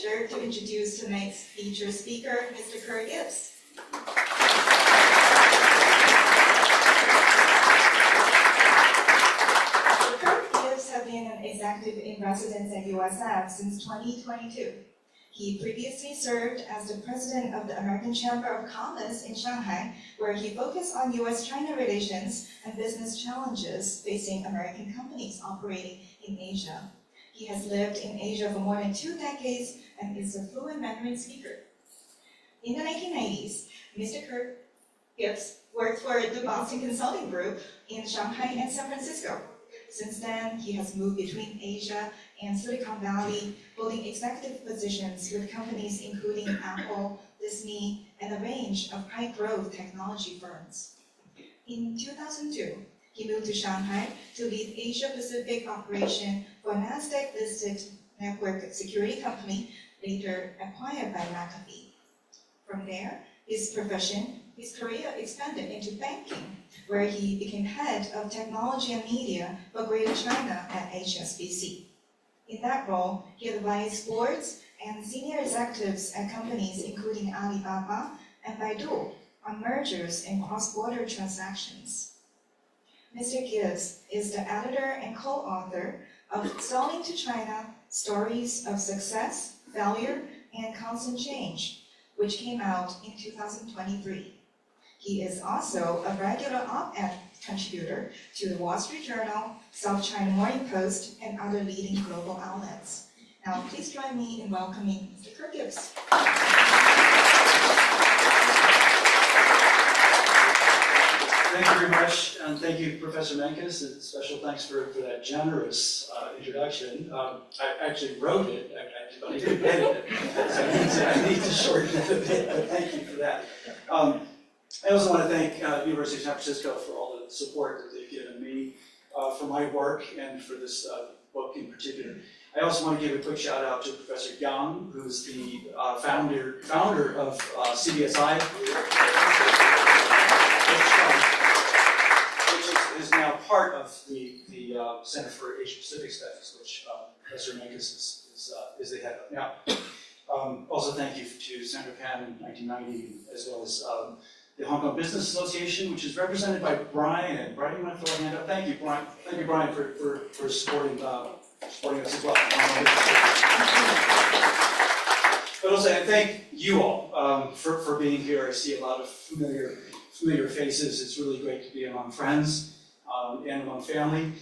pleasure to introduce tonight's featured speaker, Mr. Kurt Gibbs. Kurt Gibbs has been an executive in residence at USF since 2022. He previously served as the president of the American Chamber of Commerce in Shanghai, where he focused on US-China relations and business challenges facing American companies operating in Asia. He has lived in Asia for more than 2 decades and is a fluent Mandarin speaker. In the 1990s, Mr. Kurt Gibbs worked for the Boston Consulting Group in Shanghai and San Francisco. Since then, he has moved between Asia and Silicon Valley, holding executive positions with companies including Apple, Disney, and a range of high-growth technology firms. In 2002, he moved to Shanghai to lead Asia-Pacific operation for a NASDAQ-listed network security company, later acquired by McAfee. From there, his career expanded into banking, where he became head of technology and media for Greater China at HSBC. In that role, he advised boards and senior executives at companies including Alibaba and Baidu on mergers and cross-border transactions. Mr. Gibbs is the editor and co-author of Selling to China, Stories of Success, Failure, and Constant Change, which came out in 2023. He is also a regular op-ed contributor to the Wall Street Journal, South China Morning Post, and other leading global outlets. Now, please join me in welcoming Mr. Kurt Gibbs. Thank you very much, and thank you, Professor Menkes, and special thanks for that generous introduction. I actually wrote it, but I didn't edit it, so I need to shorten it a bit, but thank you for that. I also want to thank University of San Francisco for all the support that they've given me for my work and for this book in particular. I also want to give a quick shout out to Professor Yang, who's the founder of CBSI, which is now part of the Center for Asia Pacific Studies, which Professor Menkes is the head of. Now, also thank you to Sandra Pan in 1990, as well as the Hong Kong Business Association, which is represented by Brian. And Brian, you want to throw a hand up? Thank you, Brian. Thank you, Brian, for supporting us as well. But also, I thank you all for being here. I see a lot of familiar faces. It's really great to be among friends and among family,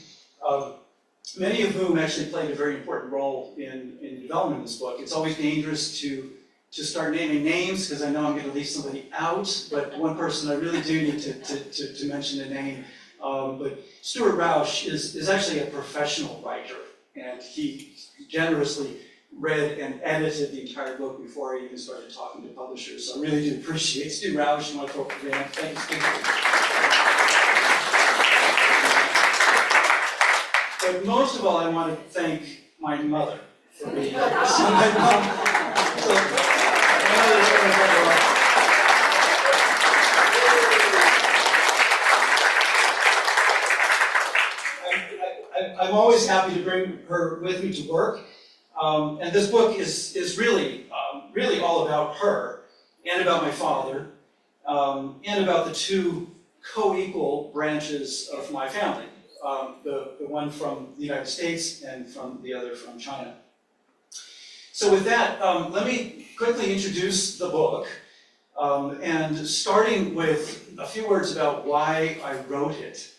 many of whom actually played a very important role in the development of this book. It's always dangerous to start naming names, because I know I'm going to leave somebody out, but one person I really do need to mention a name. But Stuart Rausch is actually a professional writer, and he generously read and edited the entire book before I even started talking to publishers. So I really do appreciate Stu Rausch. You want to throw up a hand? Thank you, Stu. But most of all, I want to thank my mother for being here. So my mom, I'm always happy to bring her with me to work. And this book is really all about her, and about my father, and about the two co-equal branches of my family, the one from the United States and from the other from China. So with that, let me quickly introduce the book, and starting with a few words about why I wrote it.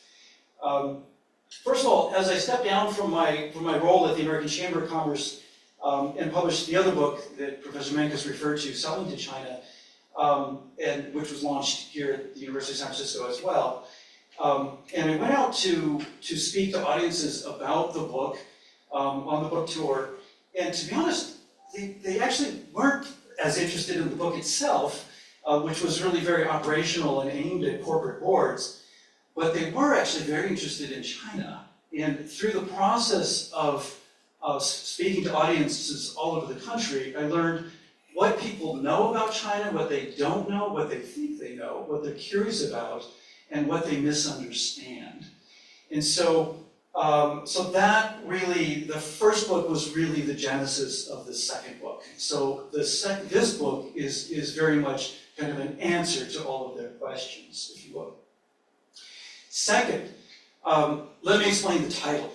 First of all, as I stepped down from my role at the American Chamber of Commerce and published the other book that Professor Menkes referred to, Selling to China, and which was launched here at the University of San Francisco as well. And I went out to speak to audiences about the book on the book tour. And to be honest, they actually weren't as interested in the book itself, which was really very operational and aimed at corporate boards. But they were actually very interested in China. And through the process of speaking to audiences all over the country, I learned what people know about China, what they don't know, what they think they know, what they're curious about, and what they misunderstand. And so So that really, the first book was really the genesis of the second book. So this book is very much kind of an answer to all of their questions, if you will. Second, let me explain the title.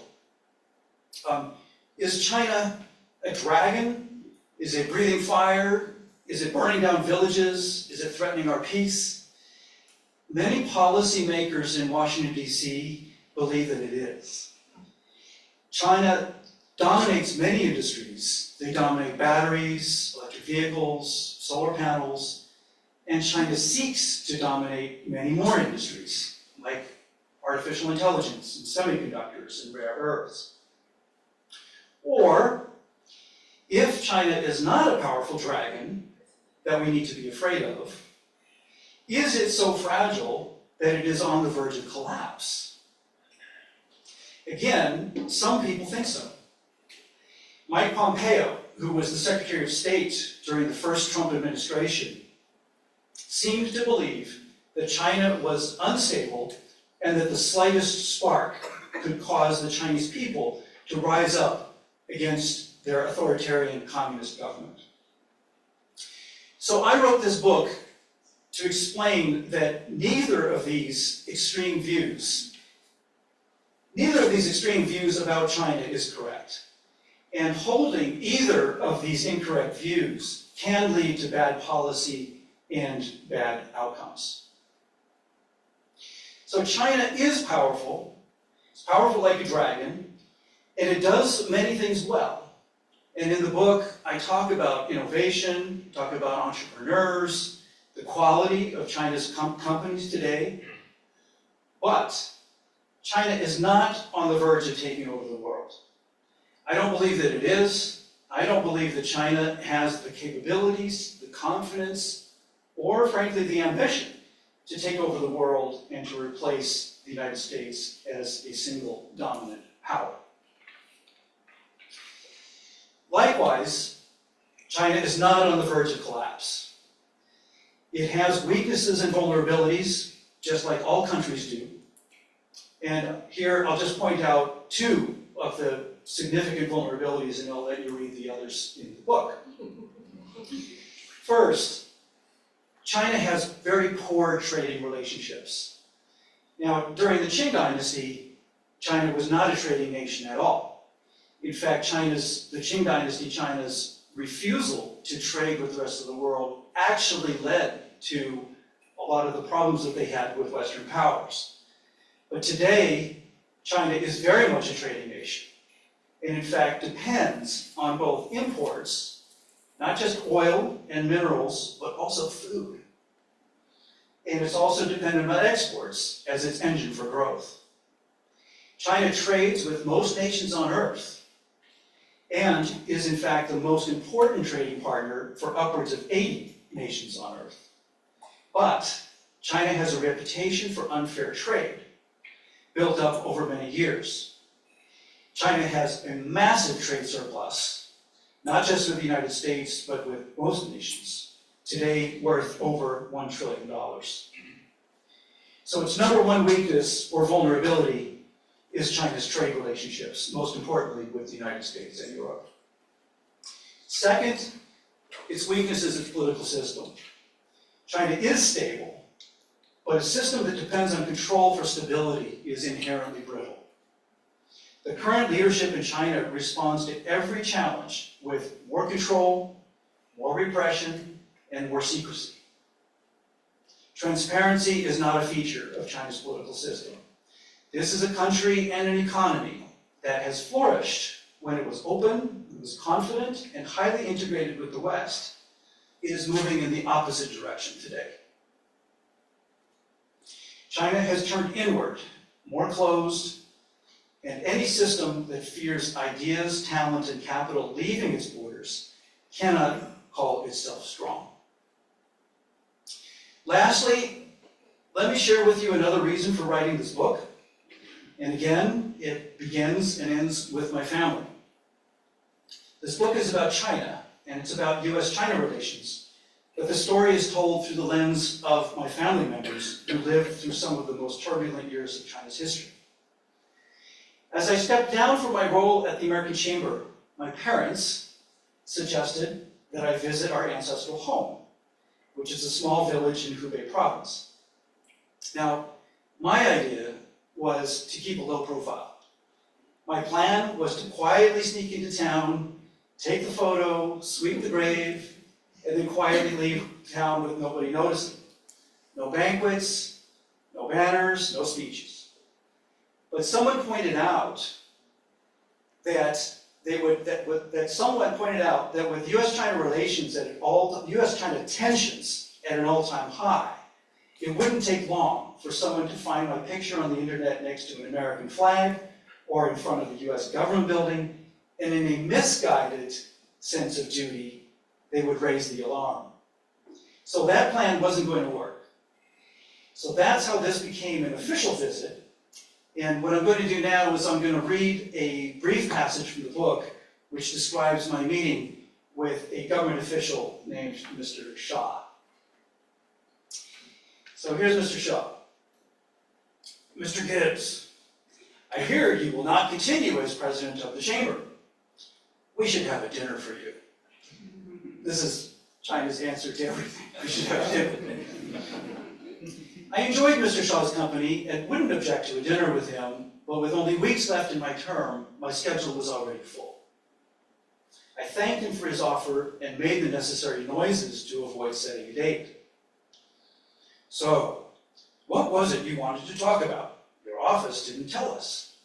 Is China a dragon? Is it breathing fire? Is it burning down villages? Is it threatening our peace? Many policymakers in Washington, D.C. believe that it is. China dominates many industries. They dominate batteries, electric vehicles, solar panels, and China seeks to dominate many more industries, like artificial intelligence and semiconductors and rare earths. Or, if China is not a powerful dragon that we need to be afraid of, is it so fragile that it is on the verge of collapse? Again, some people think so. Mike Pompeo, who was the Secretary of State during the first Trump administration, seemed to believe that China was unstable and that the slightest spark could cause the Chinese people to rise up against their authoritarian communist government. So I wrote this book to explain that neither of these extreme views about China is correct. And holding either of these incorrect views can lead to bad policy and bad outcomes. So China is powerful. It's powerful like a dragon, and it does many things well. And in the book, I talk about innovation, talk about entrepreneurs, the quality of China's companies today. But China is not on the verge of taking over the world. I don't believe that it is. I don't believe that China has the capabilities, the confidence, or frankly the ambition to take over the world and to replace the United States as a single dominant power. Likewise, China is not on the verge of collapse. It has weaknesses and vulnerabilities, just like all countries do. And here I'll just point out two of the significant vulnerabilities, and I'll let you read the others in the book. First, China has very poor trading relationships. Now, during the Qing dynasty, China was not a trading nation at all. In fact, the Qing dynasty, China's refusal to trade with the rest of the world actually led to a lot of the problems that they had with Western powers. But today, China is very much a trading nation, and in fact depends on both imports, not just oil and minerals, but also food. And it's also dependent on exports as its engine for growth. China trades with most nations on Earth, and is in fact the most important trading partner for upwards of 80 nations on Earth. But China has a reputation for unfair trade, built up over many years. China has a massive trade surplus, not just with the United States, but with most nations, today worth over $1 trillion. So its number one weakness or vulnerability is China's trade relationships, most importantly with the United States and Europe. Second, its weakness is its political system. China is stable, but a system that depends on control for stability is inherently brittle. The current leadership in China responds to every challenge with more control, more repression, and more secrecy. Transparency is not a feature of China's political system. This is a country and an economy that has flourished when it was open, it was confident, and highly integrated with the West. It is moving in the opposite direction today. China has turned inward, more closed, and any system that fears ideas, talent, and capital leaving its borders cannot call itself strong. Lastly, let me share with you another reason for writing this book. And again, it begins and ends with my family. This book is about China, and it's about US-China relations. But the story is told through the lens of my family members who lived through some of the most turbulent years of China's history. As I stepped down from my role at the American Chamber, my parents suggested that I visit our ancestral home, which is a small village in Hubei province. Now, my idea was to keep a low profile. My plan was to quietly sneak into town, take the photo, sweep the grave, and then quietly leave town with nobody noticing. No banquets, no banners, no speeches. But someone pointed out that someone pointed out that with U.S.-China relations U.S.-China tensions at an all-time high, it wouldn't take long for someone to find my picture on the internet next to an American flag or in front of a U.S. government building, and in a misguided sense of duty, they would raise the alarm. So that plan wasn't going to work. So that's how this became an official visit. And what I'm going to do now is I'm going to read a brief passage from the book which describes my meeting with a government official named Mr. Shah. So here's Mr. Shah. Mr. Gibbs, I hear you will not continue as president of the chamber. We should have a dinner for you. This is China's answer to everything. We should have dinner. I enjoyed Mr. Shah's company and wouldn't object to a dinner with him, but with only weeks left in my term, my schedule was already full. I thanked him for his offer and made the necessary noises to avoid setting a date. So, what was it you wanted to talk about? Your office didn't tell us.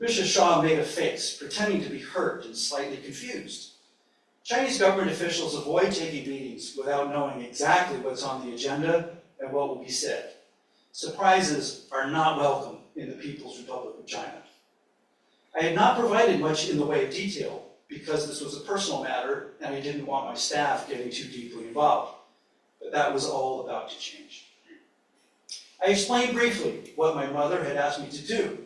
Mr. Shah made a face, pretending to be hurt and slightly confused. Chinese government officials avoid taking meetings without knowing exactly what's on the agenda and what will be said. Surprises are not welcome in the People's Republic of China. I had not provided much in the way of detail because this was a personal matter and I didn't want my staff getting too deeply involved. But that was all about to change. I explained briefly what my mother had asked me to do,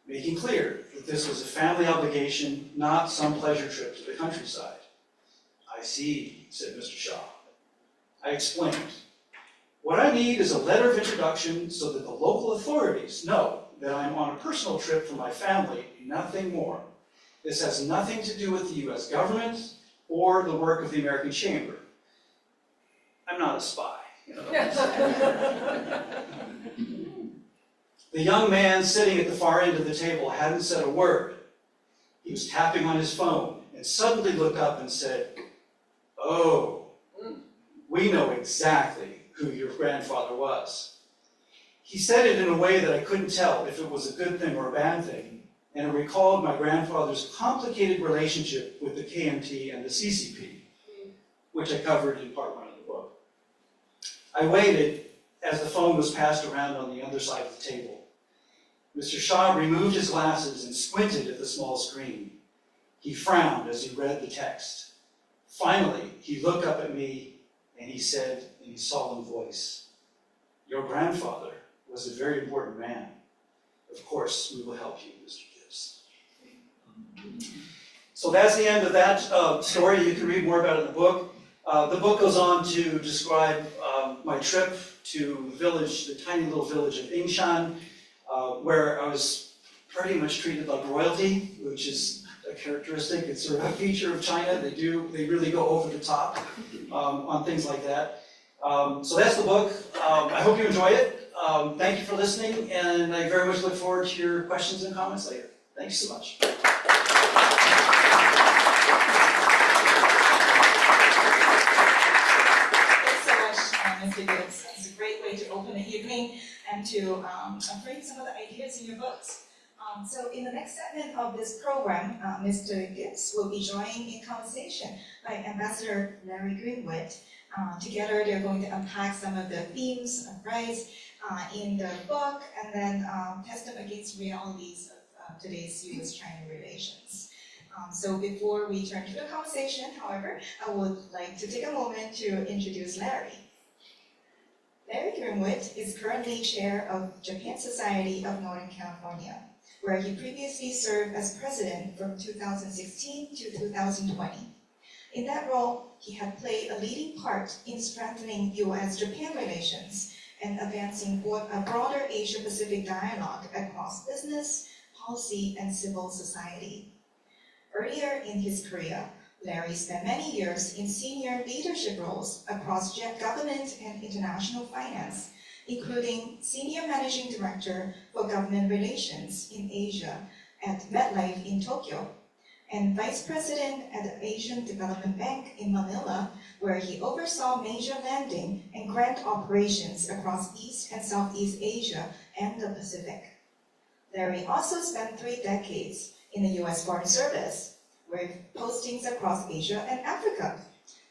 making clear that this was a family obligation, not some pleasure trip to the countryside. I see, said Mr. Shah. I explained. What I need is a letter of introduction so that the local authorities know that I'm on a personal trip for my family, nothing more. This has nothing to do with the U.S. government or the work of the American Chamber. I'm not a spy. The young man sitting at the far end of the table hadn't said a word. He was tapping on his phone and suddenly looked up and said, "Oh, we know exactly who your grandfather was." He said it in a way that I couldn't tell if it was a good thing or a bad thing, and it recalled my grandfather's complicated relationship with the KMT and the CCP, which I covered in part 1 of the book. I waited as the phone was passed around on the other side of the table. Mr. Shah removed his glasses and squinted at the small screen. He frowned as he read the text. Finally, he looked up at me and he said in his solemn voice, "Your grandfather was a very important man. Of course, we will help you, Mr. Gibbs." So that's the end of that story. You can read more about it in the book. The book goes on to describe my trip to the village, the tiny little village of Yingshan, where I was pretty much treated like royalty, which is a characteristic. It's sort of a feature of China. They really go over the top on things like that. So that's the book. I hope you enjoy it. Thank you for listening, and I very much look forward to your questions and comments later. Thanks so much. Mr. Gibbs. It's a great way to open the evening and to bring some of the ideas in your books. So in the next segment of this program, Mr. Gibbs will be joined in conversation by Ambassador Larry Greenwood. Together they're going to unpack some of the themes of rights in the book and then test them against realities of today's U.S.-China relations. So before we turn to the conversation, however, I would like to take a moment to introduce Larry. Larry Greenwood is currently chair of Japan Society of Northern California, where he previously served as president from 2016 to 2020. In that role, he had played a leading part in strengthening U.S.-Japan relations and advancing a broader Asia-Pacific dialogue across business, policy, and civil society. Earlier in his career, Larry spent many years in senior leadership roles across government and international finance, including Senior Managing Director for Government Relations in Asia at MetLife in Tokyo, and Vice President at the Asian Development Bank in Manila, where he oversaw major lending and grant operations across East and Southeast Asia and the Pacific. Larry also spent 3 decades in the U.S. Foreign Service, with postings across Asia and Africa.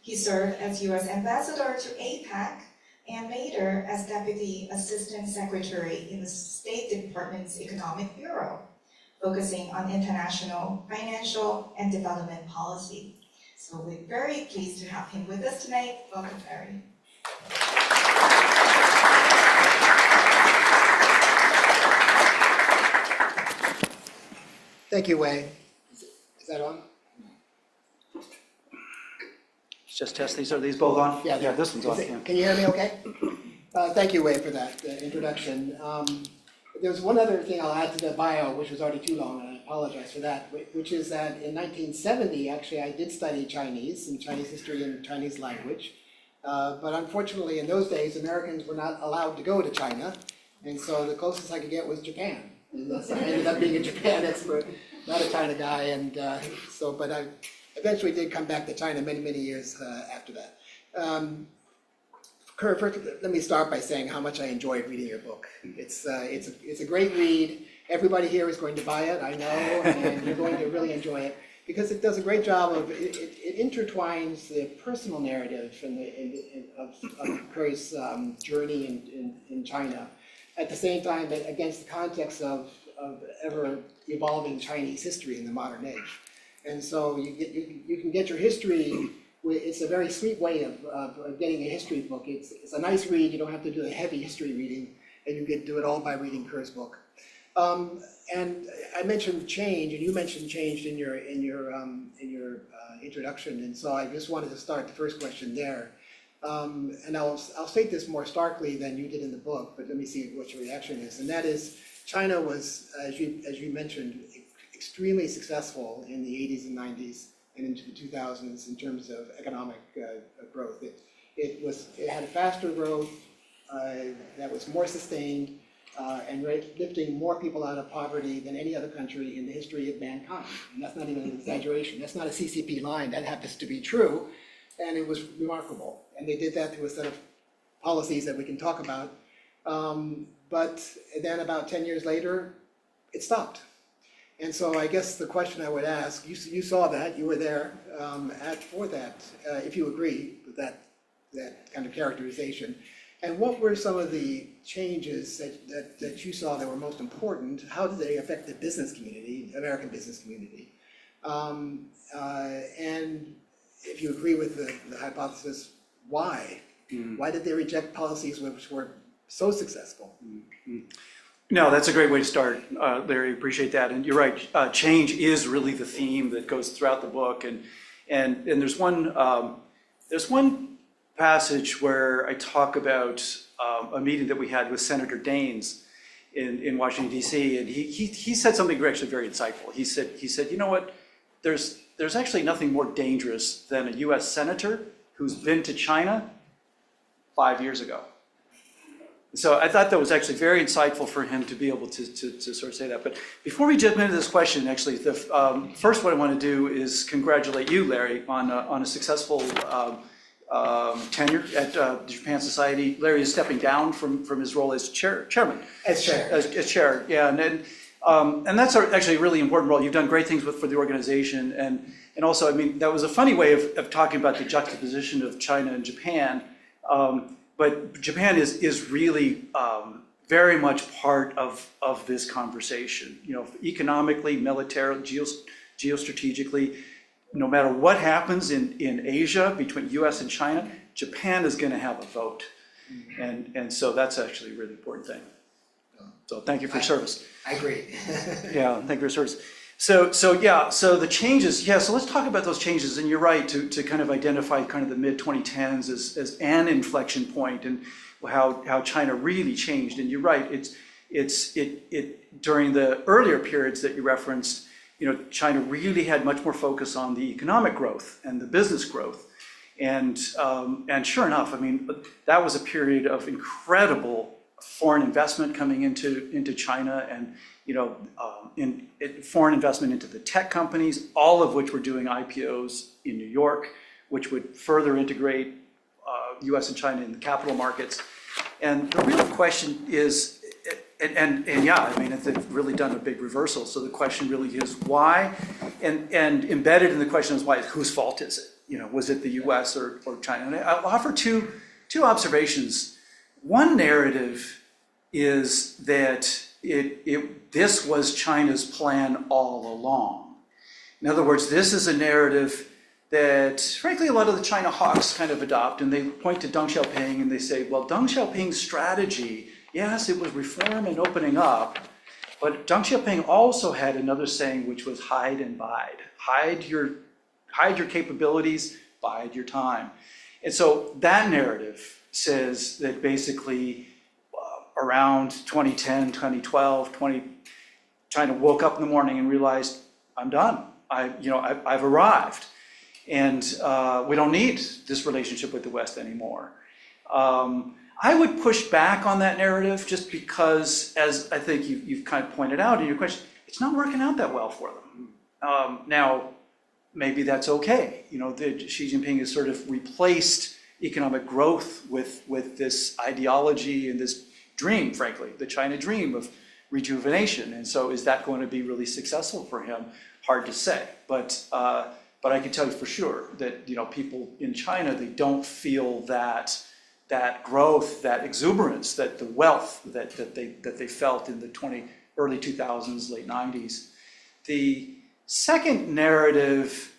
He served as U.S. Ambassador to APAC and later as Deputy Assistant Secretary in the State Department's Economic Bureau, focusing on international, financial, and development policy. So we're very pleased to have him with us tonight. Welcome, Larry. Thank you, Wei. Is that on? Just test these. Are these both on? Yeah, this one's on. Yeah. Can you hear me okay? Thank you, Wei, for that introduction. There's one other thing I'll add to the bio, which was already too long, and I apologize for that, which is that in 1970, actually, I did study Chinese and Chinese history and Chinese language. But unfortunately, in those days, Americans were not allowed to go to China. And so the closest I could get was Japan. And thus I ended up being a Japan expert, not a China guy. And but I eventually did come back to China many, many years after that. Kurt, first, let me start by saying how much I enjoyed reading your book. It's a great read. Everybody here is going to buy it, I know, and you're going to really enjoy it because it does a great job of, it intertwines the personal narrative of Curry's journey in China, at the same time against the context of ever-evolving Chinese history in the modern age. And so you can get your history. It's a very sweet way of getting a history book. It's a nice read. You don't have to do a heavy history reading, and you can do it all by reading Kerr's book. And I mentioned change, and you mentioned change in your introduction, and so I just wanted to start the first question there. And I'll state this more starkly than you did in the book, but let me see what your reaction is. And that is, China was, as you mentioned, extremely successful in the 80s and 90s. And into the 2000s in terms of economic growth. It had a faster growth that was more sustained and lifting more people out of poverty than any other country in the history of mankind. And that's not even an exaggeration. That's not a CCP line. That happens to be true. And it was remarkable. And they did that through a set of policies that we can talk about. But then about 10 years later, it stopped. And so I guess the question I would ask, you saw that, you were there for that, if you agree with that kind of characterization. And what were some of the changes that you saw that were most important? How did they affect the business community, American business community? And if you agree with the hypothesis, why? Why did they reject policies which were so successful? No, that's a great way to start, Larry. Appreciate that. And you're right. Change is really the theme that goes throughout the book. And there's one passage where I talk about a meeting that we had with Senator Daines in Washington D.C. And he said something actually very insightful. He said, you know what? There's actually nothing more dangerous than a U.S. senator who's been to China 5 years ago. So I thought that was actually very insightful for him to be able to sort of say that. But before we jump into this question, actually, the first what I want to do is congratulate you, Larry, on a successful tenure at the Japan Society. Larry is stepping down from his role as chairman. As chair. As chair, yeah. And that's actually a really important role. You've done great things for the organization. And also, I mean, that was a funny way of talking about the juxtaposition of China and Japan. But Japan is really very much part of this conversation. You know, economically, militarily, geostrategically, no matter what happens in Asia between U.S. and China, Japan is going to have a vote, and so that's actually a really important thing. So thank you for your service. I agree. Yeah, thank you for your service. So the changes, so let's talk about those changes. And you're right to kind of identify kind of the mid-2010s as an inflection point and how China really changed. And you're right, during the earlier periods that you referenced, China really had much more focus on the economic growth and the business growth. And sure enough, I mean, that was a period of incredible foreign investment coming into China, and foreign investment into the tech companies, all of which were doing IPOs in New York, which would further integrate U.S. and China in the capital markets. And the real question is, and yeah, I mean, they've really done a big reversal. So the question really is why, and embedded in the question is why, whose fault is it? Was it the U.S. or China? And I'll offer two observations. One narrative is that this was China's plan all along. In other words, this is a narrative that, frankly, a lot of the China hawks kind of adopt, and they point to Deng Xiaoping and they say, well, Deng Xiaoping's strategy, yes, it was reform and opening up, but Deng Xiaoping also had another saying, which was hide and bide. Hide your capabilities, bide your time. And so that narrative says that basically around 2010, 2012, China woke up in the morning and realized, I'm done. I've arrived. And we don't need this relationship with the West anymore. I would push back on that narrative just because, as I think you've kind of pointed out in your question, it's not working out that well for them. Now, maybe that's okay. Xi Jinping has sort of replaced economic growth with this ideology and this dream, frankly, the China dream of rejuvenation. And so is that going to be really successful for him? Hard to say. But I can tell you for sure that people in China, they don't feel that growth, that exuberance, that the wealth that they felt in the early 2000s, late 90s. The second narrative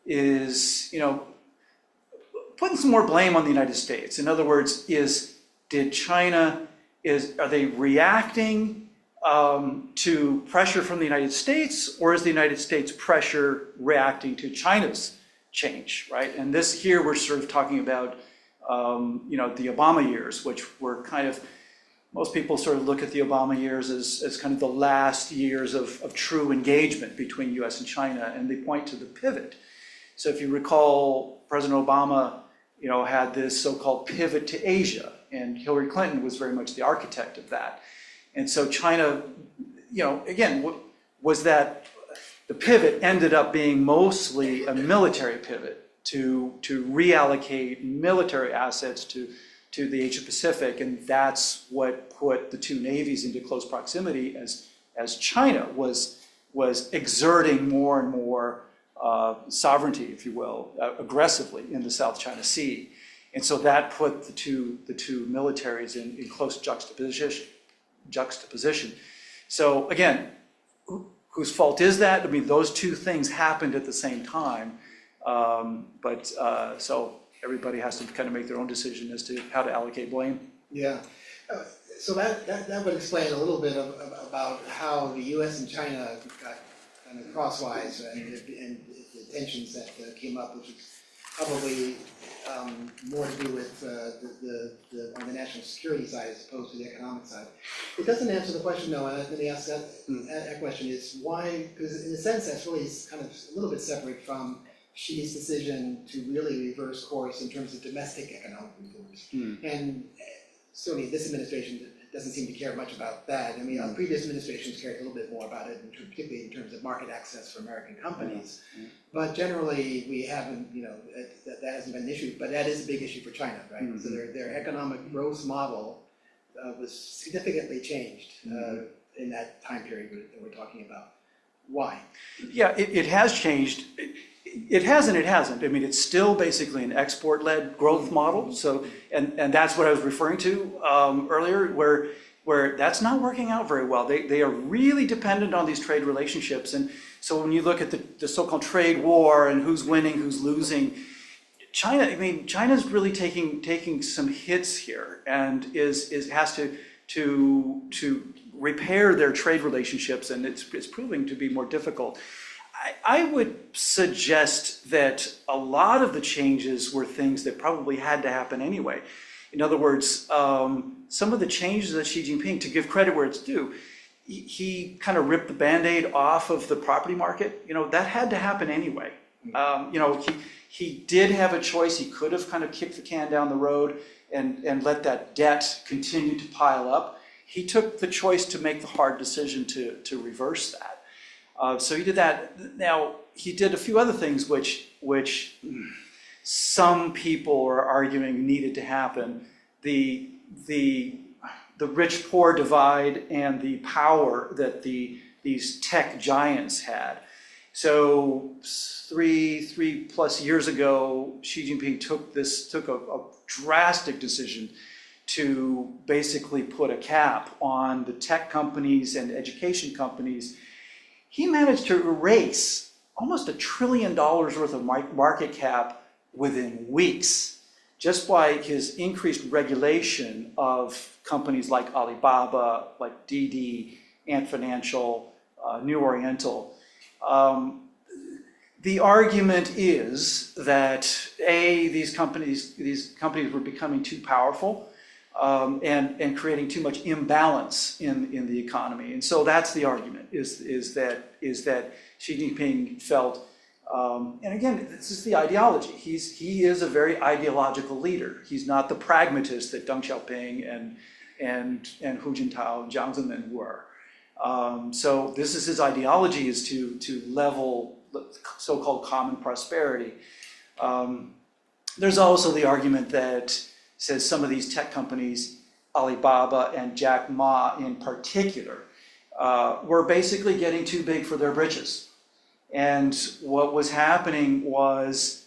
is putting some more blame on the United States. In other words, are they reacting to pressure from the United States, or is the United States pressure reacting to China's change, right? And here we're sort of talking about, the Obama years, which were kind of, most people sort of look at the Obama years as kind of the last years of true engagement between US and China, and they point to the pivot. So if you recall, President Obama, had this so-called pivot to Asia, and Hillary Clinton was very much the architect of that. And so China, again, was that the pivot ended up being mostly a military pivot to reallocate military assets to the Asia Pacific, and that's what put the two navies into close proximity as China was exerting more and more sovereignty, if you will, aggressively in the South China Sea. And so that put the two militaries in close juxtaposition. So again, whose fault is that? I mean, those two things happened at the same time. So everybody has to kind of make their own decision as to how to allocate blame. Yeah. So that would explain a little bit about how the U.S. and China got kind of crosswise and the tensions that came up, which is probably more to do with on the national security side as opposed to the economic side. It doesn't answer the question, though, and let me ask that question is why, because in a sense that's really kind of a little bit separate from Xi's decision to really reverse course in terms of domestic economic reforms. And certainly this administration doesn't seem to care much about that. I mean, previous administrations cared a little bit more about it, particularly in terms of market access for American companies. But generally, we haven't, that hasn't been an issue, but that is a big issue for China, right? So their economic growth model was significantly changed in that time period that we're talking about. Why? Yeah, it has changed. It has and it hasn't. I mean, it's still basically an export-led growth model. So, and that's what I was referring to earlier, where that's not working out very well. They are really dependent on these trade relationships. And so when you look at the so-called trade war and who's winning, who's losing, China's really taking some hits here and has to repair their trade relationships, and it's proving to be more difficult. I would suggest that a lot of the changes were things that probably had to happen anyway. In other words, some of the changes that Xi Jinping, to give credit where it's due, he kind of ripped the Band-Aid off of the property market. That had to happen anyway. He did have a choice. He could have kind of kicked the can down the road and let that debt continue to pile up. He took the choice to make the hard decision to reverse that. So he did that. Now, he did a few other things which some people are arguing needed to happen. The rich-poor divide and the power that these tech giants had. So three plus years ago, Xi Jinping took a drastic decision to basically put a cap on the tech companies and education companies. He managed to erase almost $1 trillion worth of market cap within weeks, just by his increased regulation of companies like Alibaba, like Didi, Ant Financial, New Oriental. The argument is that these companies were becoming too powerful and creating too much imbalance in the economy, and so that's the argument. Is that Xi Jinping felt, and again, this is the ideology. He is a very ideological leader. He's not the pragmatist that Deng Xiaoping and Hu Jintao and Jiang Zemin were. So this is his ideology, is to level the so-called common prosperity. There's also the argument that says some of these tech companies, Alibaba and Jack Ma in particular, were basically getting too big for their britches. And what was happening was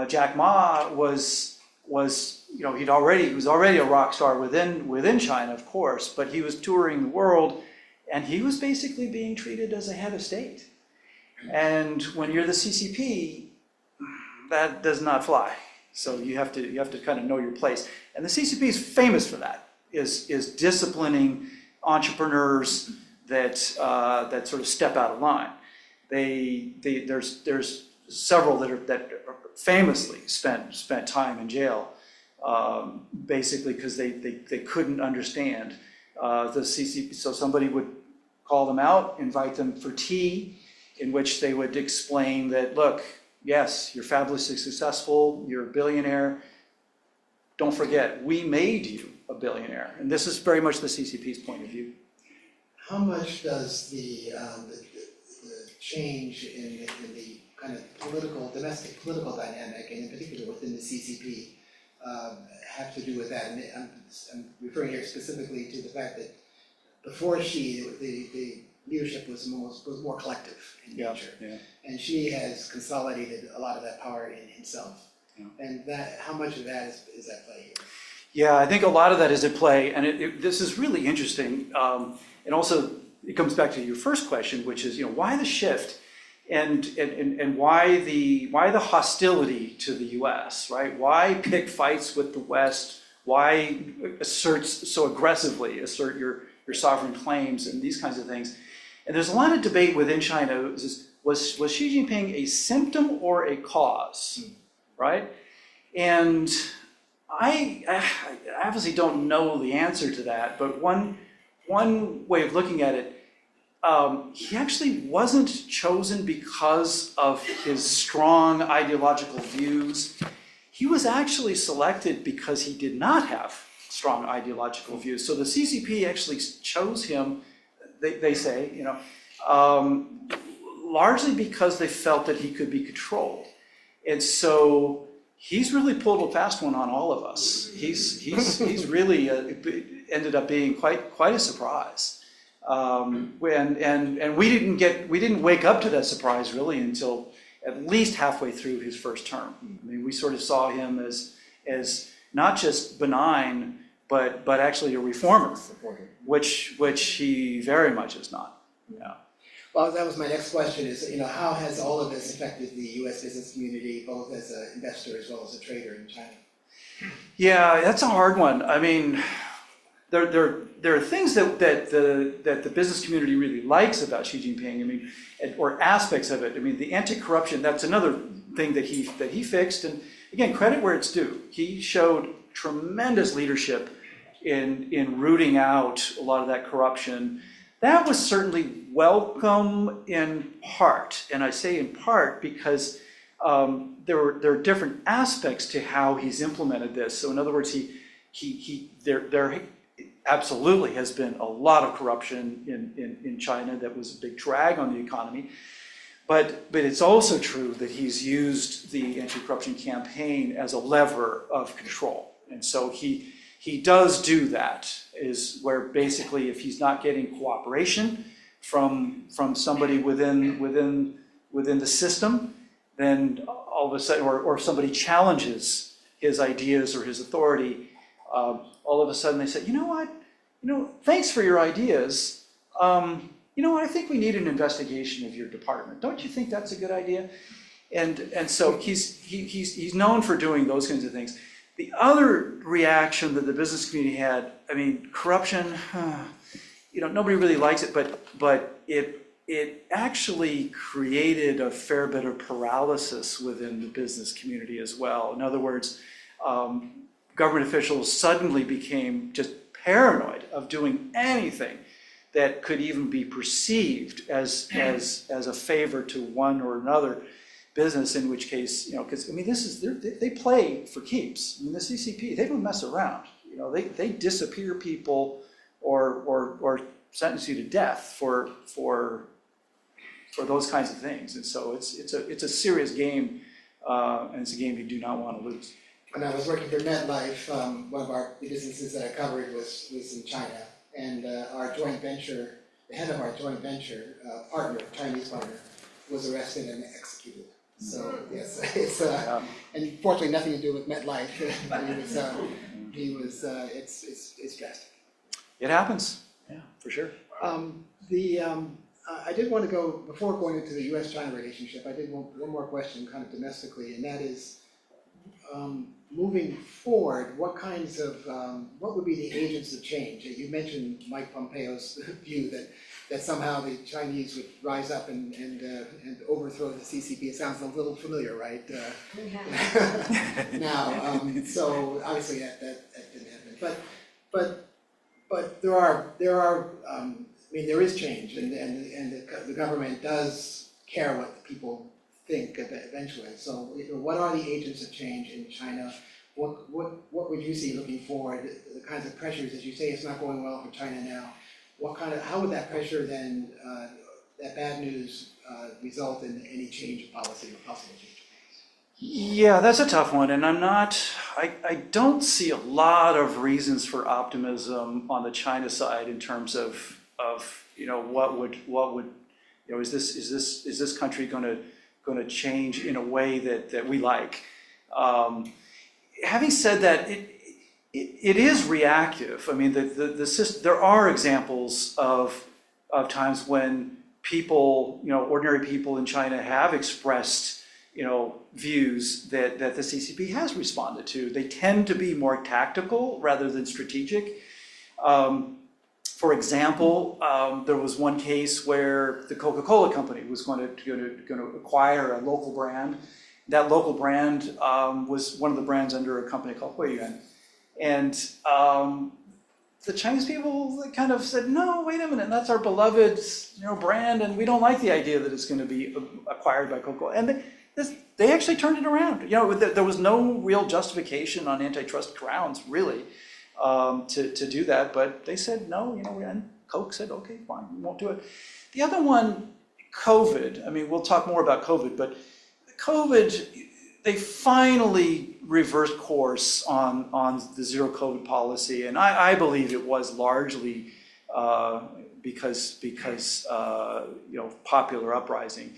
Jack Ma was he was already a rock star within China, of course, but he was touring the world, and he was basically being treated as a head of state. And when you're the CCP, that does not fly. So you have to kind of know your place. And the CCP is famous for that, is disciplining entrepreneurs that sort of step out of line. There's several that famously spent time in jail, basically because they couldn't understand the CCP. So somebody would call them out, invite them for tea, in which they would explain that, look, yes, you're fabulously successful, you're a billionaire. Don't forget, we made you a billionaire. And this is very much the CCP's point of view. How much does the change in the kind of domestic political dynamic, and in particular within the CCP, have to do with that? And I'm referring here specifically to the fact that before the leadership was more collective in nature, and Xi has consolidated a lot of that power in himself. Yeah. And how much of that is at play here? Yeah, I think a lot of that is at play, and this is really interesting. And also, it comes back to your first question, which is, why the shift, and why the hostility to the U.S., right? Why pick fights with the West? Why assert your sovereign claims and these kinds of things? And there's a lot of debate within China. Was Xi Jinping a symptom or a cause, right? And I obviously don't know the answer to that, but one way of looking at it, he actually wasn't chosen because of his strong ideological views. He was actually selected because he did not have strong ideological views. So the CCP actually chose him, they say, largely because they felt that he could be controlled. And so he's really pulled a fast one on all of us. He's really ended up being quite a surprise. And we didn't wake up to that surprise really until at least halfway through his first term. I mean, we sort of saw him as not just benign, but actually a reformer, which he very much is not. Yeah. Well, that was my next question is, how has all of this affected the U.S. business community, both as an investor as well as a trader in China? Yeah, that's a hard one. I mean, there are things that the business community really likes about Xi Jinping. I mean, or aspects of it. I mean, the anti-corruption, that's another thing that he fixed. And again, credit where it's due. He showed tremendous leadership in rooting out a lot of that corruption. That was certainly welcome in part, and I say in part because there are different aspects to how he's implemented this. So in other words, there absolutely has been a lot of corruption in China that was a big drag on the economy. But it's also true that he's used the anti-corruption campaign as a lever of control. And so he does do that, is where basically if he's not getting cooperation from somebody within the system, then all of a sudden, or if somebody challenges his ideas or his authority, all of a sudden they say, you know what, thanks for your ideas. You know what, I think we need an investigation of your department. Don't you think that's a good idea? And so he's known for doing those kinds of things. The other reaction that the business community had, I mean, corruption, nobody really likes it, but it actually created a fair bit of paralysis within the business community as well. In other words, government officials suddenly became just paranoid of doing anything that could even be perceived as a favor to one or another business, in which case, because I mean, they play for keeps. I mean, the CCP, they don't mess around. They disappear people or sentence you to death for those kinds of things. And so it's a serious game, and it's a game you do not want to lose. When I was working for MetLife, one of our businesses that I covered was in China, and our joint venture, the head of our joint venture partner, Chinese partner, was arrested and executed. So yes, it's and fortunately nothing to do with MetLife. It's drastic. It happens, yeah, for sure. I did want to go, before going into the U.S.-China relationship, I did one more question kind of domestically, and that is, moving forward, what would be the agents of change? You mentioned Mike Pompeo's view that somehow the Chinese would rise up and overthrow the CCP. It sounds a little familiar, right? Now, so obviously that didn't happen. But there are I mean, there is change, and the government does care what the people think eventually. So, what are the agents of change in China? What would you see looking forward? The kinds of pressures, as you say, it's not going well for China now. How would that pressure then, that bad news, result in any change of policy or possible change? Yeah, that's a tough one, and I don't see a lot of reasons for optimism on the China side in terms of what would is this country going to change in a way that we like. Having said that, it is reactive. I mean, the system, there are examples of times when people, ordinary people in China have expressed, views that the CCP has responded to. They tend to be more tactical rather than strategic. For example, there was one case where the Coca-Cola company was going to acquire a local brand. That local brand was one of the brands under a company called Huiyuan. And the Chinese people kind of said, no, wait a minute, that's our beloved brand, and we don't like the idea that it's going to be acquired by Coca-Cola. And they actually turned it around. There was no real justification on antitrust grounds, really, to do that, but they said no, and Coke said, okay, fine, we won't do it. The other one, COVID, I mean, we'll talk more about COVID, but COVID, they finally reversed course on the zero COVID policy, and I believe it was largely because popular uprising.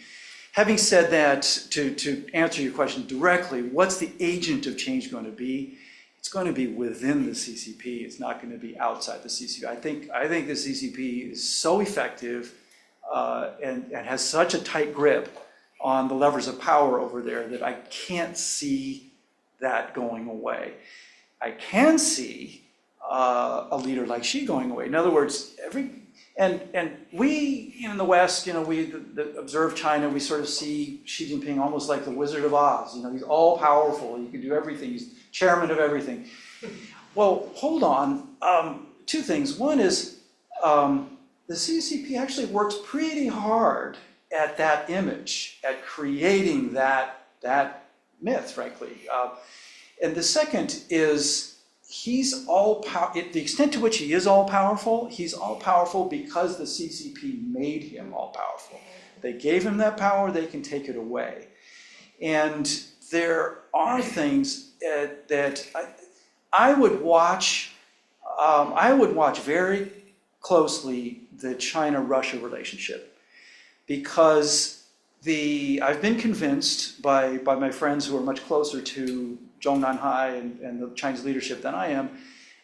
Having said that, to answer your question directly, what's the agent of change going to be? It's going to be within the CCP. It's not going to be outside the CCP. I think the CCP is so effective and has such a tight grip on the levers of power over there that I can't see that going away. I can see a leader like Xi going away. In other words, and we in the West, we observe China, we sort of see Xi Jinping almost like the Wizard of Oz. He's all powerful. He can do everything. He's chairman of everything. Well, hold on. Two things. One is the CCP actually works pretty hard at that image, at creating that myth, frankly. And the second is he's the extent to which he is all powerful, he's all powerful because the CCP made him all powerful. They gave him that power, they can take it away. And there are things that I would watch very closely the China-Russia relationship, because I've been convinced by my friends who are much closer to Zhong Nanhai and the Chinese leadership than I am.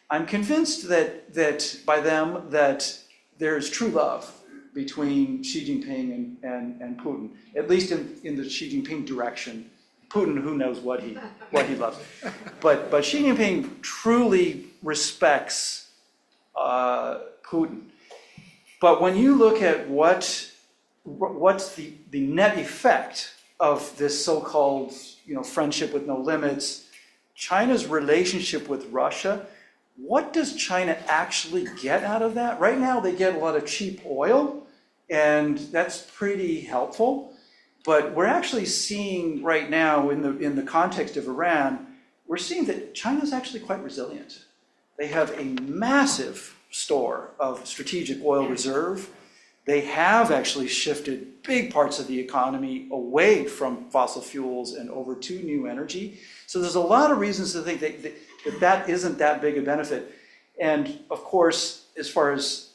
I'm convinced that by them that there's true love between Xi Jinping and Putin, at least in the Xi Jinping direction. Putin, who knows what he loves, but Xi Jinping truly respects Putin. But when you look at what's the net effect of this so-called friendship with no limits, China's relationship with Russia, what does China actually get out of that? Right now they get a lot of cheap oil, and that's pretty helpful. But we're actually seeing right now in the context of Iran, we're seeing that China's actually quite resilient. They have a massive store of strategic oil reserve. They have actually shifted big parts of the economy away from fossil fuels and over to new energy. So there's a lot of reasons to think that isn't that big a benefit. And of course, as far as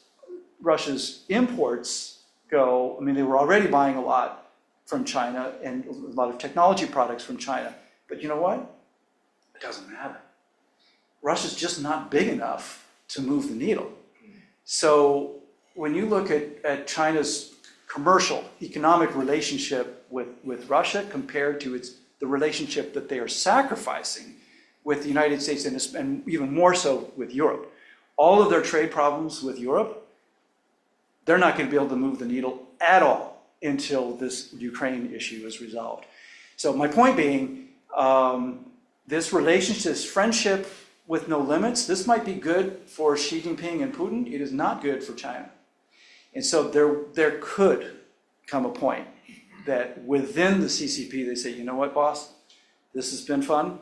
Russia's imports go, I mean, they were already buying a lot from China and a lot of technology products from China. But you know what? It doesn't matter. Russia's just not big enough to move the needle. So when you look at China's commercial, economic relationship with Russia compared to the relationship that they are sacrificing with the United States and even more so with Europe, all of their trade problems with Europe, they're not going to be able to move the needle at all until this Ukraine issue is resolved. So my point being, this relationship, this friendship with no limits, this might be good for Xi Jinping and Putin. It is not good for China. And so there could come a point that within the CCP they say, you know what, boss, this has been fun,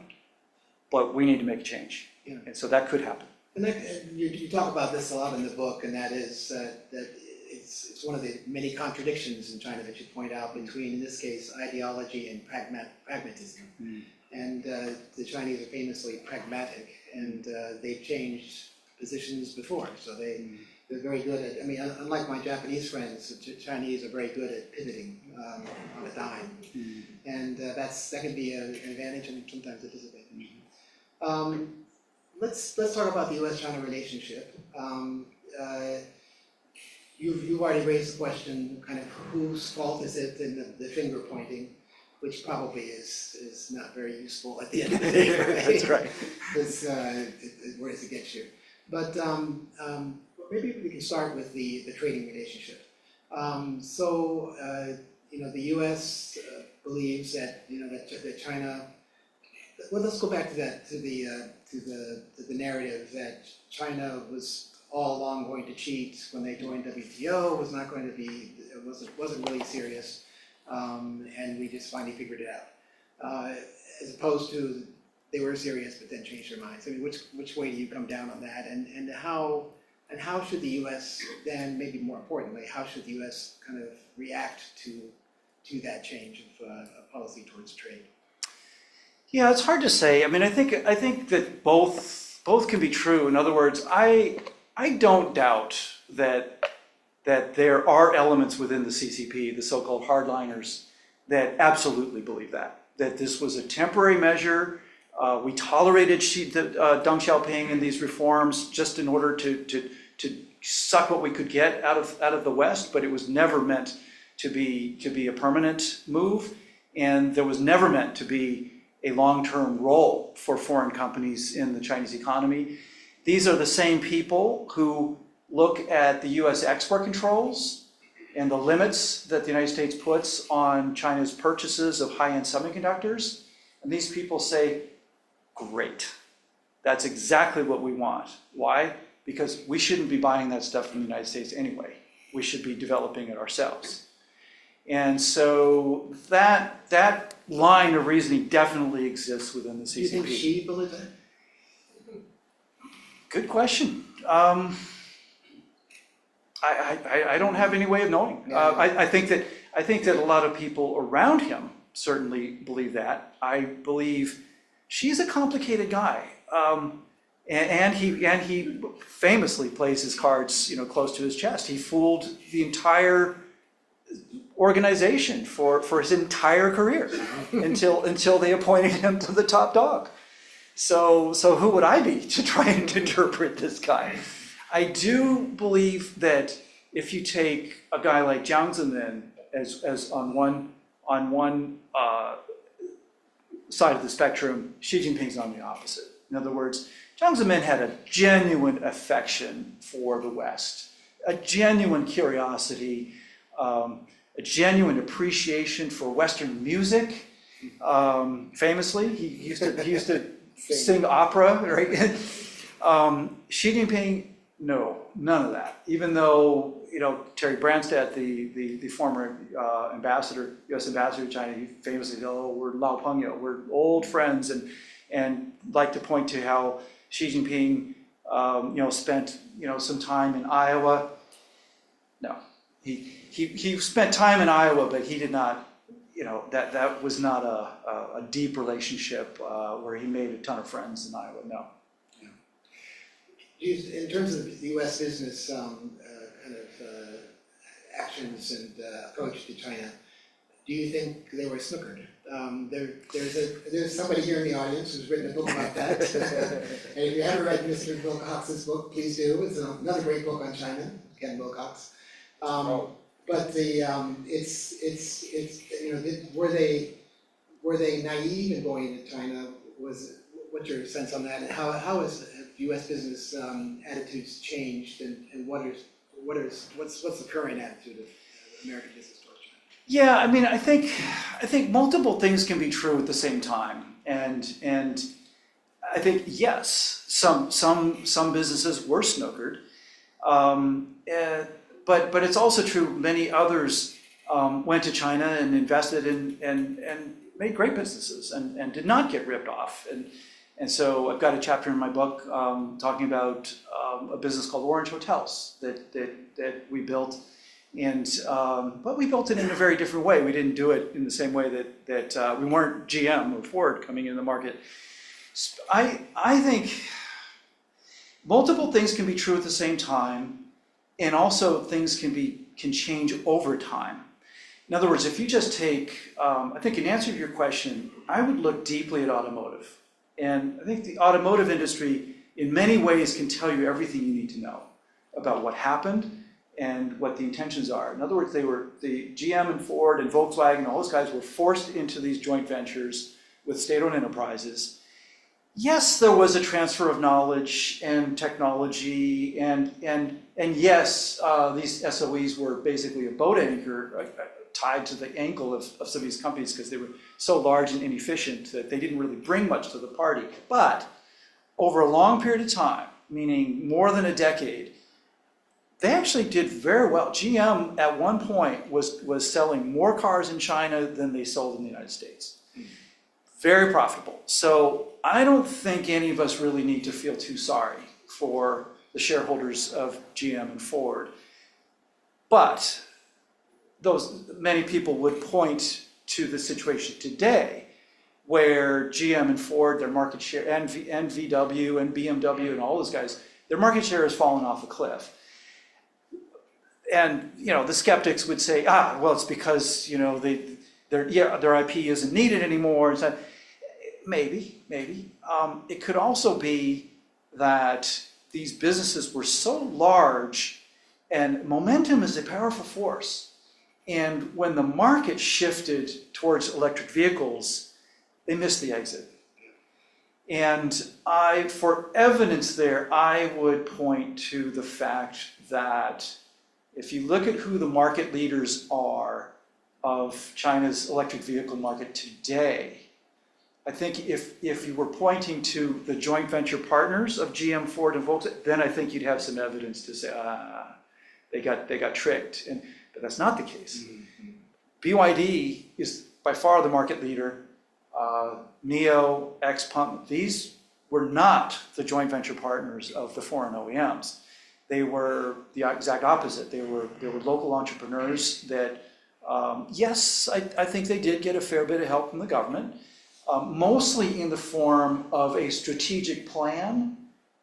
but we need to make a change. Yeah. And so that could happen. And you talk about this a lot in the book, and that is that it's one of the many contradictions in China that you point out between, in this case, ideology and pragmatism. Mm. And the Chinese are famously pragmatic, and they've changed positions before, so they're very good at, I mean, unlike my Japanese friends, the Chinese are very good at pivoting on a dime. Mm. And that can be an advantage and sometimes a disadvantage. Let's talk about the U.S.-China relationship. You've already raised the question, kind of whose fault is it in the finger pointing, which probably is not very useful at the end of the day. Right? That's right. Because where does it get you? But maybe we can start with the trading relationship. The U.S. believes that that China. Well, let's go back to that to the narrative that China was all along going to cheat when they joined WTO. Was not going to be. Wasn't really serious, and we just finally figured it out. As opposed to they were serious but then changed their minds. I mean, which way do you come down on that, and how should the U.S. then, maybe more importantly, how should the U.S. kind of react to that change of policy towards trade? Yeah, it's hard to say. I mean, I think that both can be true. In other words, I don't doubt that there are elements within the CCP, the so-called hardliners, that absolutely believe that this was a temporary measure. We tolerated Deng Xiaoping and these reforms just in order to suck what we could get out of the West, but it was never meant to be a permanent move, and there was never meant to be a long-term role for foreign companies in the Chinese economy. These are the same people who look at the US export controls and the limits that the United States puts on China's purchases of high-end semiconductors. And these people say, great, that's exactly what we want. Why? Because we shouldn't be buying that stuff from the United States anyway. We should be developing it ourselves. And so that line of reasoning definitely exists within the CCP. Do you think Xi believed that? Good question. I don't have any way of knowing. Yeah. I think that a lot of people around him certainly believe that. I believe Xi's a complicated guy, and he famously plays his cards, close to his chest. He fooled the entire organization for his entire career until they appointed him to the top dog. So who would I be to try and interpret this guy? I do believe that if you take a guy like Jiang Zemin as on one side of the spectrum, Xi Jinping's on the opposite. In other words, Jiang Zemin had a genuine affection for the West, a genuine curiosity, a genuine appreciation for Western music. Famously, he used to sing opera, right? Xi Jinping, no, none of that. Even though, Terry Branstad, the former ambassador, U.S. ambassador to China, he famously said, "Oh, we're Lao Pengyo, we're old friends," and like to point to how Xi Jinping, spent, some time in Iowa. No, he spent time in Iowa, but he did not. That was not a deep relationship where he made a ton of friends in Iowa. No. In terms of the U.S. business actions and approach to China, do you think they were snookered? There's somebody here in the audience who's written a book about that. And if you haven't read Mr. Wilcox's book, please do. It's another great book on China, Ken Wilcox. But were they naive in going into China? What's your sense on that? And how has U.S. business attitudes changed? And what's the current attitude of American business towards China? Yeah, I think multiple things can be true at the same time, and I think yes, some businesses were snookered. But it's also true many others went to China and invested and made great businesses and did not get ripped off. And so I've got a chapter in my book talking about a business called Orange Hotels that we built. But we built it in a very different way. We didn't do it in the same way that we weren't GM or Ford coming into the market. I think multiple things can be true at the same time. And also things can change over time. In other words, if you just take, I think in answer to your question, I would look deeply at automotive. And I think the automotive industry in many ways can tell you everything you need to know about what happened and what the intentions are. In other words, the GM and Ford and Volkswagen, all those guys were forced into these joint ventures with state-owned enterprises. Yes, there was a transfer of knowledge and technology, and yes, these SOEs were basically a boat anchor tied to the ankle of some of these companies because they were so large and inefficient that they didn't really bring much to the party. But over a long period of time, meaning more than a decade, they actually did very well. GM at one point was selling more cars in China than they sold in the United States. Very profitable. So I don't think any of us really need to feel too sorry for the shareholders of GM and Ford. But many people would point to the situation today where GM and Ford, their market share, and VW and BMW and all those guys, their market share has fallen off a cliff. And the skeptics would say, well, it's because their IP isn't needed anymore. So, maybe. It could also be that these businesses were so large, and momentum is a powerful force. And when the market shifted towards electric vehicles, they missed the exit. And for evidence there, I would point to the fact that if you look at who the market leaders are of China's electric vehicle market today, I think if you were pointing to the joint venture partners of GM, Ford, and Volkswagen, then I think you'd have some evidence to say, they got tricked. But that's not the case. BYD is by far the market leader. NIO, XPeng, these were not the joint venture partners of the foreign OEMs. They were the exact opposite. They were local entrepreneurs that, yes, I think they did get a fair bit of help from the government, mostly in the form of a strategic plan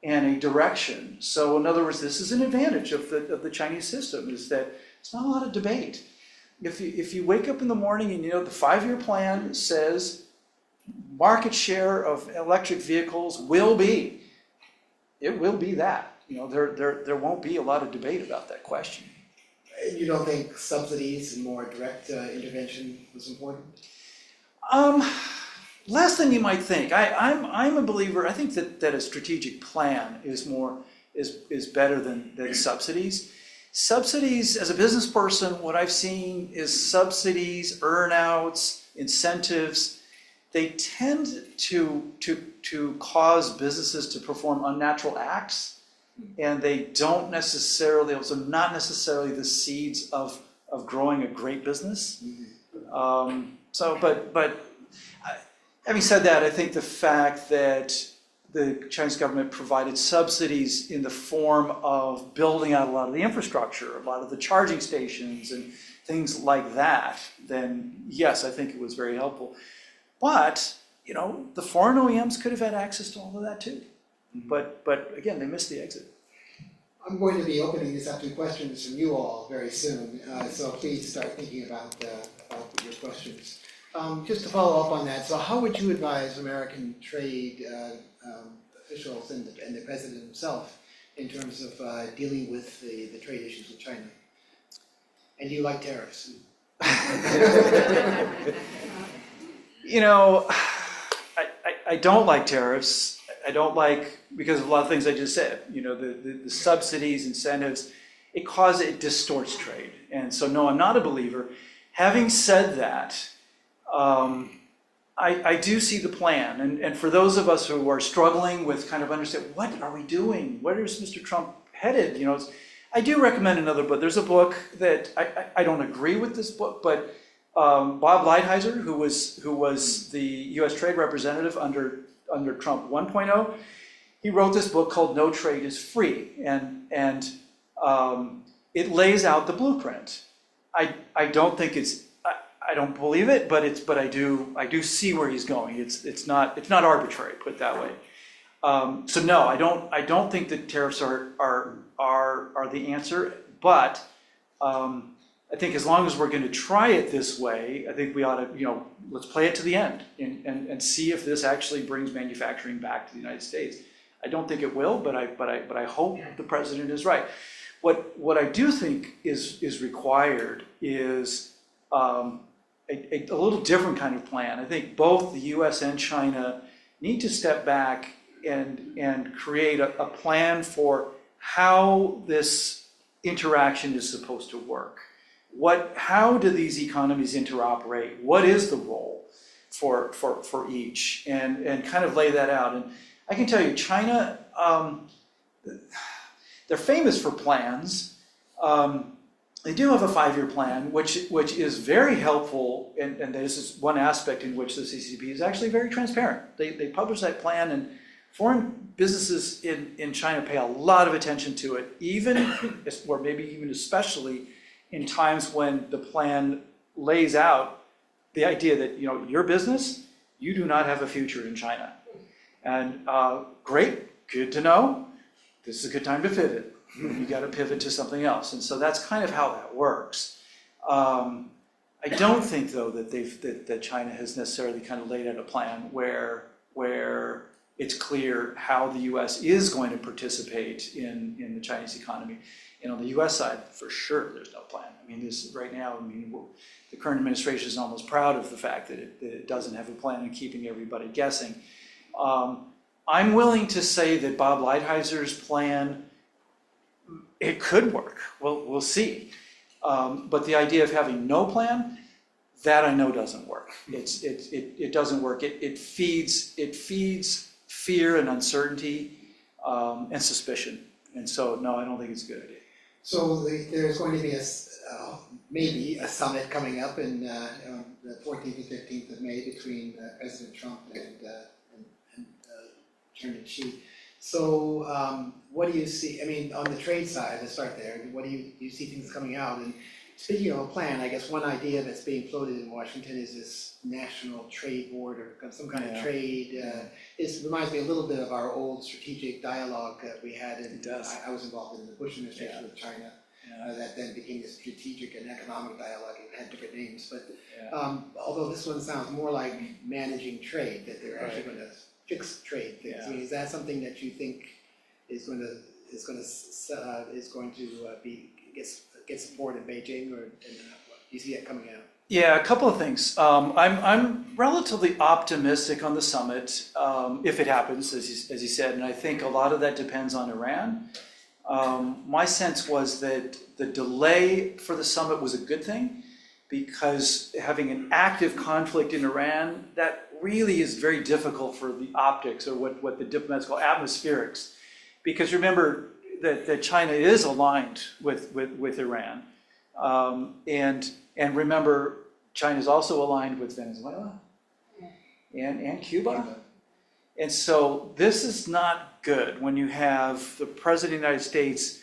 and a direction. So in other words, this is an advantage of the Chinese system, is that it's not a lot of debate. If you wake up in the morning and you know the 5-year plan says market share of electric vehicles will be, it will be that. There won't be a lot of debate about that question. You don't think subsidies and more direct intervention was important? Less than you might think. I'm a believer. I think that a strategic plan is better than subsidies. Subsidies, as a business person, what I've seen is subsidies, earnouts, incentives. They tend to cause businesses to perform unnatural acts, and they don't necessarily, also not necessarily the seeds of growing a great business. But having said that, I think the fact that the Chinese government provided subsidies in the form of building out a lot of the infrastructure, a lot of the charging stations and things like that, then yes, I think it was very helpful. But, the foreign OEMs could have had access to all of that too. But again, they missed the exit. I'm going to be opening this up to questions from you all very soon, so please start thinking about your questions. Just to follow up on that, so how would you advise American trade officials and the president himself in terms of dealing with the trade issues with China? And do you like tariffs? I don't like tariffs. I don't like, because of a lot of things I just said, the subsidies, incentives, it distorts trade. And so no, I'm not a believer. Having said that, I do see the plan. And for those of us who are struggling with kind of understand, what are we doing? Where is Mr. Trump headed? I do recommend another book. There's a book that I don't agree with this book, but Bob Lighthizer, who was the U.S. trade representative under Trump 1.0, he wrote this book called No Trade is Free, and it lays out the blueprint. I don't think I don't believe it, but I do see where he's going. It's not arbitrary, put it that way. So no, I don't think that tariffs are the answer, but I think as long as we're going to try it this way, I think we ought to, let's play it to the end and see if this actually brings manufacturing back to the United States. I don't think it will, but I hope the president is right. What I do think is required is a little different kind of plan. I think both the U.S. and China need to step back and create a plan for how this interaction is supposed to work. How do these economies interoperate? What is the role for each? And kind of lay that out. And I can tell you, China, they're famous for plans. They do have a 5-year plan, which is very helpful, and this is one aspect in which the CCP is actually very transparent. They publish that plan, and foreign businesses in China pay a lot of attention to it, even, or maybe even especially, in times when the plan lays out the idea that, your business, you do not have a future in China. And great, good to know. This is a good time to pivot. You got to pivot to something else. And so that's kind of how that works. I don't think, though, that China has necessarily kind of laid out a plan where it's clear how the U.S. is going to participate in the Chinese economy. And on the U.S. side, for sure, there's no plan. I mean, right now, the current administration is almost proud of the fact that it doesn't have a plan and keeping everybody guessing. On I'm willing to say that Bob Lighthizer plan, it could work. We'll see. But the idea of having no plan, that I know doesn't work. It doesn't work. It feeds fear and uncertainty and suspicion. And so, no, I don't think it's a good idea. So there's going to be maybe a summit coming up in the 14th and 15th of May between President Trump and Chairman Xi. So what do you see? I mean, on the trade side, let's start there. What do you see things coming out? And speaking of a plan, I guess one idea that's being floated in Washington is this national trade board or some kind of trade. It reminds me a little bit of our old strategic dialogue that we had. I was involved in the Bush administration with China. That then became the strategic and economic dialogue. It had different names, but although this one sounds more like managing trade, that they're actually going to fix trade things. I mean, is that something that you think is going to get support in Beijing, or do you see it coming out? Yeah, a couple of things. I'm relatively optimistic on the summit if it happens, as you said, and I think a lot of that depends on Iran. My sense was that the delay for the summit was a good thing, because having an active conflict in Iran, that really is very difficult for the optics, or what the diplomats call atmospherics. Because remember that China is aligned with Iran. And remember, China is also aligned with Venezuela and Cuba. And so this is not good when you have the President of the United States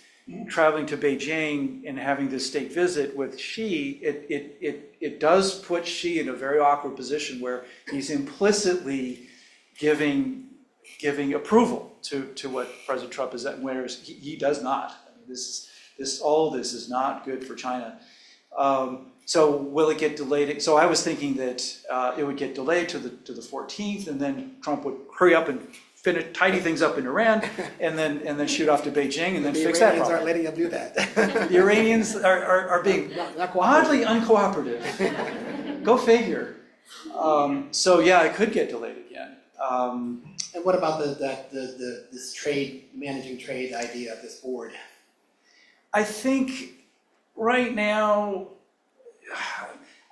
traveling to Beijing and having this state visit with Xi. It does put Xi in a very awkward position where he's implicitly giving approval to what President Trump is at, whereas he does not. I mean, all this is not good for China. So will it get delayed? So I was thinking that it would get delayed to the 14th, and then Trump would hurry up and tidy things up in Iran, and then shoot off to Beijing, and then fix that problem. The Iranians aren't letting them do that. The Iranians are being oddly uncooperative. Go figure. So yeah, it could get delayed again. And what about this managing trade idea of this board? I think right now,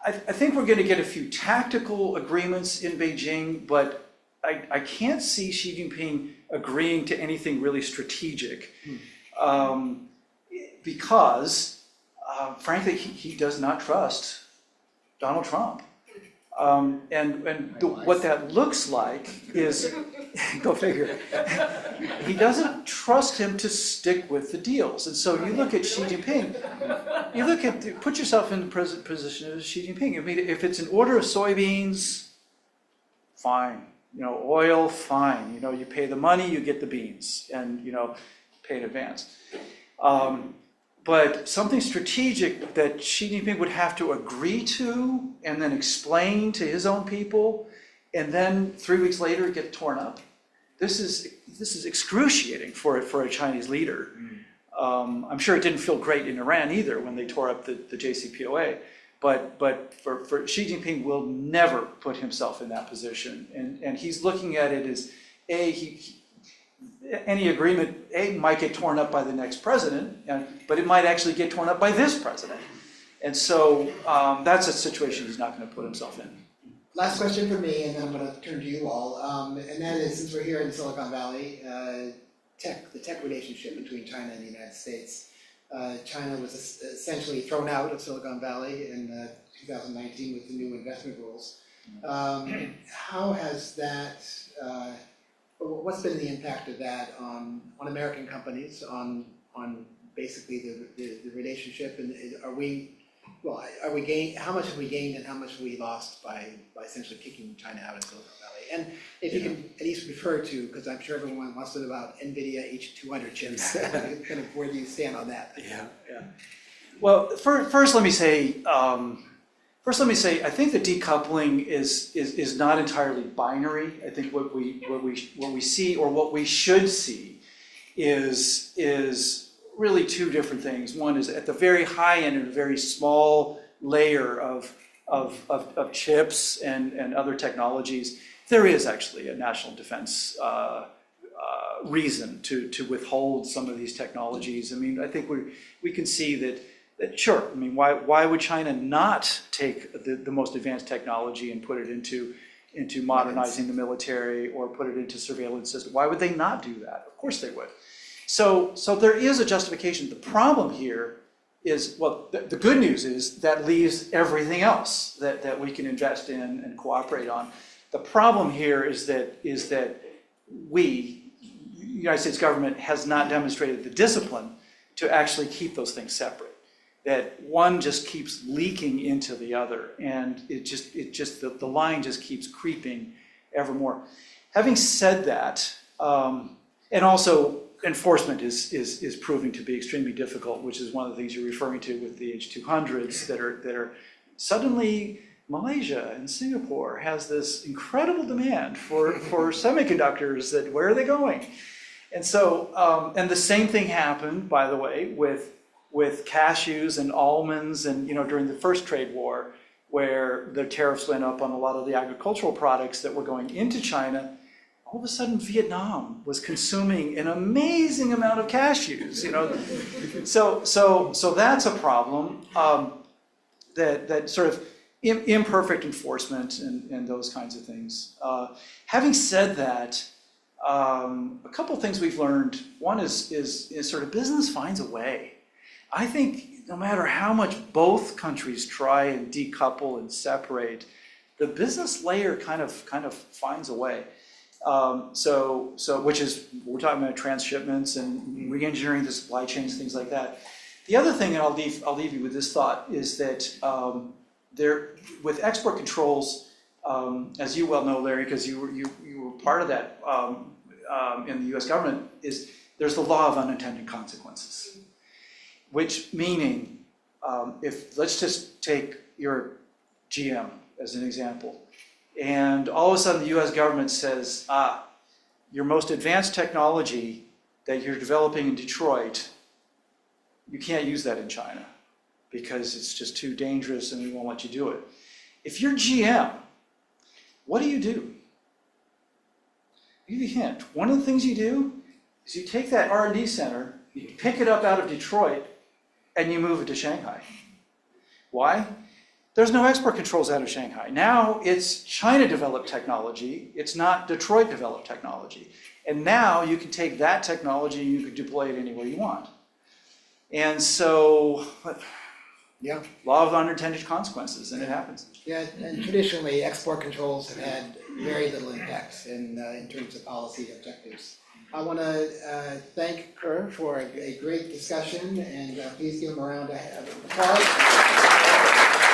I think we're going to get a few tactical agreements in Beijing, but I can't see Xi Jinping agreeing to anything really strategic, because, frankly, he does not trust Donald Trump. What that looks like is, go figure, he doesn't trust him to stick with the deals. And so you look at Xi Jinping, put yourself in the position of Xi Jinping. I mean, if it's an order of soybeans, fine. Oil, fine. You pay the money, you get the beans, and, pay in advance. But something strategic that Xi Jinping would have to agree to and then explain to his own people, and then 3 weeks later get torn up. This is excruciating for a Chinese leader. I'm sure it didn't feel great in Iran either when they tore up the JCPOA. But for Xi Jinping will never put himself in that position, and he's looking at it as any agreement might get torn up by the next president, but it might actually get torn up by this president, and so that's a situation he's not going to put himself in. Last question for me, and then I'm going to turn to you all, and that is, since we're here in Silicon Valley, the tech relationship between China and the United States. China was essentially thrown out of Silicon Valley in 2019 with the new investment rules. How has that, what's been the impact of that on American companies, on basically the relationship, and how much have we gained and how much have we lost by essentially kicking China out of Silicon Valley? And if you can at least refer to, because I'm sure everyone wants to know about NVIDIA H200 chips, kind of where do you stand on that? Yeah. Well, first let me say, I think the decoupling is not entirely binary. I think what we see, or what we should see, is really two different things. One is at the very high end, and a very small layer of chips and other technologies, there is actually a national defense reason to withhold some of these technologies. I mean, I think we can see that sure, I mean, why would China not take the most advanced technology and put it into modernizing the military or put it into surveillance system? Why would they not do that? Of course they would. So there is a justification. The problem here is, well, the good news is that leaves everything else that we can invest in and cooperate on. The problem here is that the United States government has not demonstrated the discipline to actually keep those things separate. That one just keeps leaking into the other, and the line just keeps creeping ever more. Having said that, and also enforcement is proving to be extremely difficult, which is one of the things you're referring to with the H200s that are suddenly Malaysia and Singapore has this incredible demand for semiconductors. That where are they going? And so and the same thing happened, by the way, with cashews and almonds, and during the first trade war, where the tariffs went up on a lot of the agricultural products that were going into China. All of a sudden, Vietnam was consuming an amazing amount of cashews. So that's a problem. That sort of imperfect enforcement and those kinds of things. Having said that, a couple things we've learned. One is sort of business finds a way. I think no matter how much both countries try and decouple and separate, the business layer kind of finds a way. So which is, we're talking about transshipments and re-engineering the supply chains, things like that. The other thing, and I'll leave you with this thought, is that with export controls, as you well know, Larry, because you were part of that in the U.S. government, is there's the law of unintended consequences. Which meaning, if let's just take your GM as an example, and all of a sudden the U.S. government says, your most advanced technology that you're developing in Detroit, you can't use that in China because it's just too dangerous and we won't let you do it. If you're GM, what do? I'll give you a hint. One of the things you do is you take that R&D center, you pick it up out of Detroit, and you move it to Shanghai. Why? There's no export controls out of Shanghai. Now it's China-developed technology. It's not Detroit-developed technology. And now you can take that technology and you can deploy it anywhere you want. And so, Yeah. Law of unintended consequences, and it happens. Yeah, and traditionally, export controls have had very little impact in terms of policy objectives. I want to thank Kerr for a great discussion, and please give him a round of applause.